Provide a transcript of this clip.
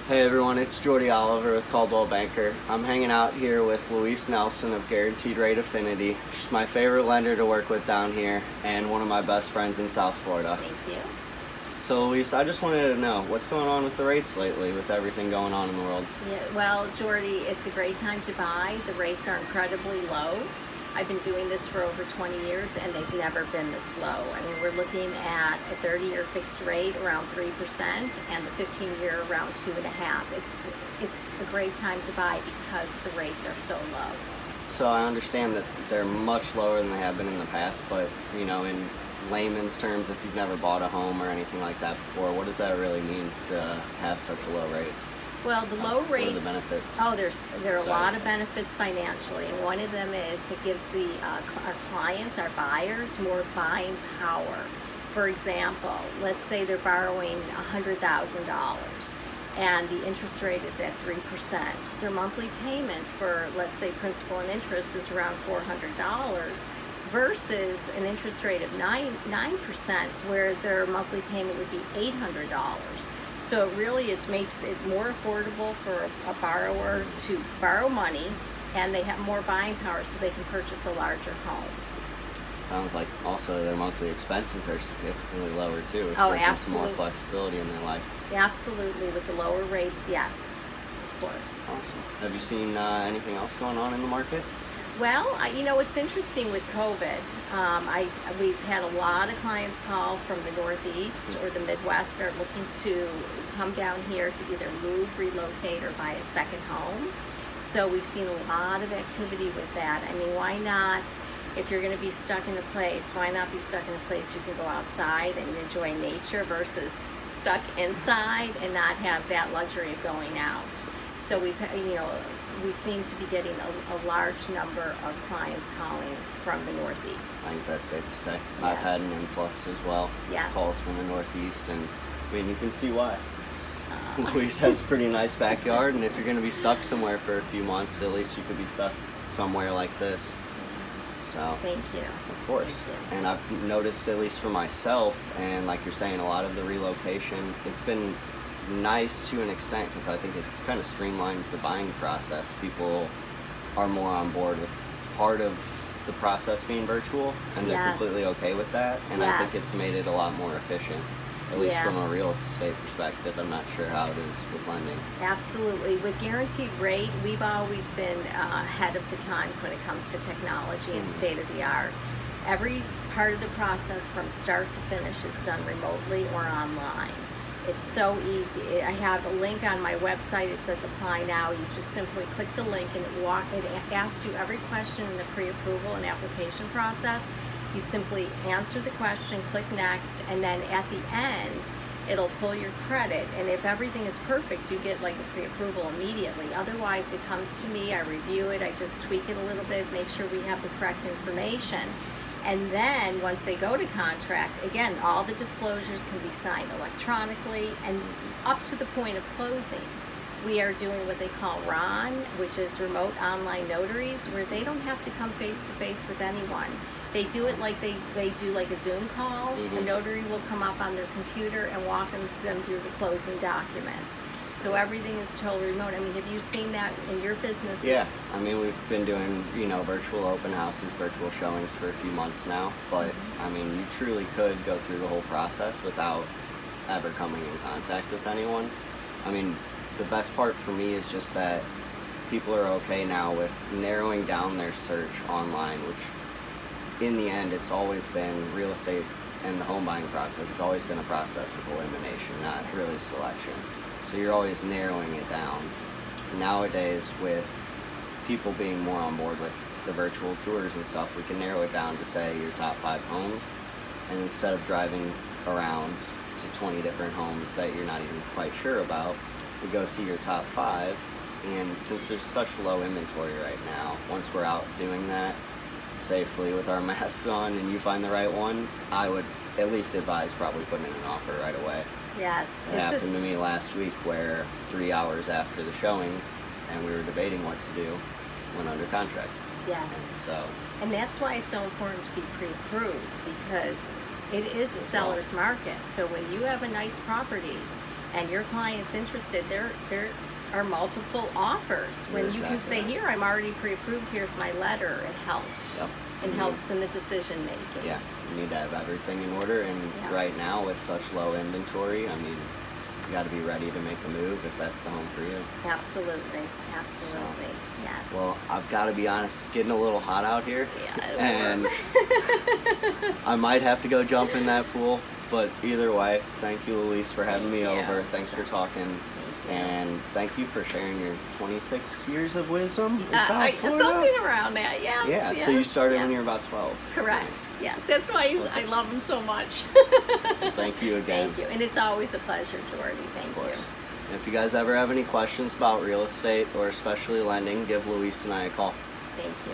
Hey everyone, it's Jordie Oliver with Coldwell Banker. I'm hanging out here with Louise Nelson of Guaranteed Rate Affinity. She's my favorite lender to work with down here and one of my best friends in South Florida. Thank you. So Louise, I just wanted to know, what's going on with the rates lately with everything going on in the world? Yeah, well, Jordie, it's a great time to buy. The rates are incredibly low. I've been doing this for over 20 years and they've never been this low. I mean, we're looking at a 30-year fixed rate around 3% and the 15-year around 2.5%. It's a great time to buy because the rates are so low. So I understand that they're much lower than they have been in the past, but you know, in layman's terms, if you've never bought a home or anything like that before, what does that really mean to have such a low rate? Well, the low rates. What are the benefits? Oh, there are a lot of benefits financially, and one of them is it gives our clients, our buyers, more buying power. For example, let's say they're borrowing $100,000, and the interest rate is at 3%. Their monthly payment for, let's say, principal and interest is around $400. Versus an interest rate of 9%, where their monthly payment would be $800. So it really makes it more affordable for a borrower to borrow money, and they have more buying power so they can purchase a larger home. It sounds like also their monthly expenses are significantly lower too, which Oh, gives them some absolutely. more flexibility in their life. Absolutely, with the lower rates, yes, of course. Awesome. Have you seen anything else going on in the market? Well, you know, it's interesting with COVID. We've had a lot of clients call from the Northeast or the Midwest that are looking to come down here to either move, relocate, or buy a second home. So we've seen a lot of activity with that. I mean, why not, if you're going to be stuck in a place, why not be stuck in a place you can go outside and enjoy nature versus stuck inside and not have that luxury of going out? So we seem to be getting a large number of clients calling from the Northeast. I think that's safe to say. Yes. I've had an influx as well. Yes. Calls from the Northeast, and I mean, you can see why. Louise has a pretty nice backyard, and if you're going to be stuck somewhere for a few months, at least you could be stuck somewhere like this. So, Thank you. of course. Thank you. And I've noticed, at least for myself, and like you're saying, a lot of the relocation, it's been nice to an extent because I think it's kind of streamlined the buying process. People are more on board with part of the process being virtual, and they're Yes. completely okay with that. And I think Yes. it's made it a lot more efficient, at least Yeah. from a real estate perspective. I'm not sure how it is with lending. Absolutely. With Guaranteed Rate, we've always been ahead of the times when it comes to technology and state of the art. Every part of the process from start to finish is done remotely or online. It's so easy. I have a link on my website. It says apply now. You just simply click the link and it asks you every question in the pre-approval and application process. You simply answer the question, click next, and then at the end, it'll pull your credit. And if everything is perfect, you get like a pre-approval immediately. Otherwise, it comes to me, I review it, I just tweak it a little bit, make sure we have the correct information. And then once they go to contract, again, all the disclosures can be signed electronically, and up to the point of closing, we are doing what they call RON, which is remote online notaries, where they don't have to come face to face with anyone. They do it like they do like a Zoom call. A notary will come up on their computer and walk them through the closing documents. So everything is totally remote. I mean, have you seen that in your businesses? Yeah, I mean, we've been doing, virtual open houses, virtual showings for a few months now, but I mean, you truly could go through the whole process without ever coming in contact with anyone. I mean, the best part for me is just that people are okay now with narrowing down their search online, which in the end, it's always been real estate and the home buying process has always been a process of elimination, not really selection. So you're always narrowing it down. Nowadays, with people being more on board with the virtual tours and stuff, we can narrow it down to say your top 5 homes, and instead of driving around to 20 different homes that you're not even quite sure about, we go see your top 5. And since there's such low inventory right now, once we're out doing that safely with our masks on and you find the right one, I would at least advise probably putting in an offer right away. Yes. It happened to me last week where 3 hours after the showing, and we were debating what to do, went under contract. Yes. So. And that's why it's so important to be pre-approved, because it is a seller's market. So when you have a nice property and your client's interested, there are multiple offers. When You're you can exactly say, right. here, I'm already pre-approved, here's my letter, it helps. Yep. It Mhm. helps in the decision making. Yeah, you need to have everything in order, and Yeah. right now with such low inventory, I mean, you got to be ready to make a move if that's the home for you. Absolutely, absolutely, yes. Well, I've got to be honest, it's getting a little hot out here, Yeah, and I might have to go jump in that pool. But either way, thank you, Louise, for having me Thank you. over. Thanks for talking, you. and thank you for sharing your 26 years of wisdom in South Florida. Something around that, yes. Yeah, so you started when you were about 12. Correct. Nice. Yes, that's why Okay. I love them so much. Thank you again. Thank you, and it's always a pleasure, Jordie. Thank Of course. you. And if you guys ever have any questions about real estate or especially lending, give Louise and I a call. Thank you.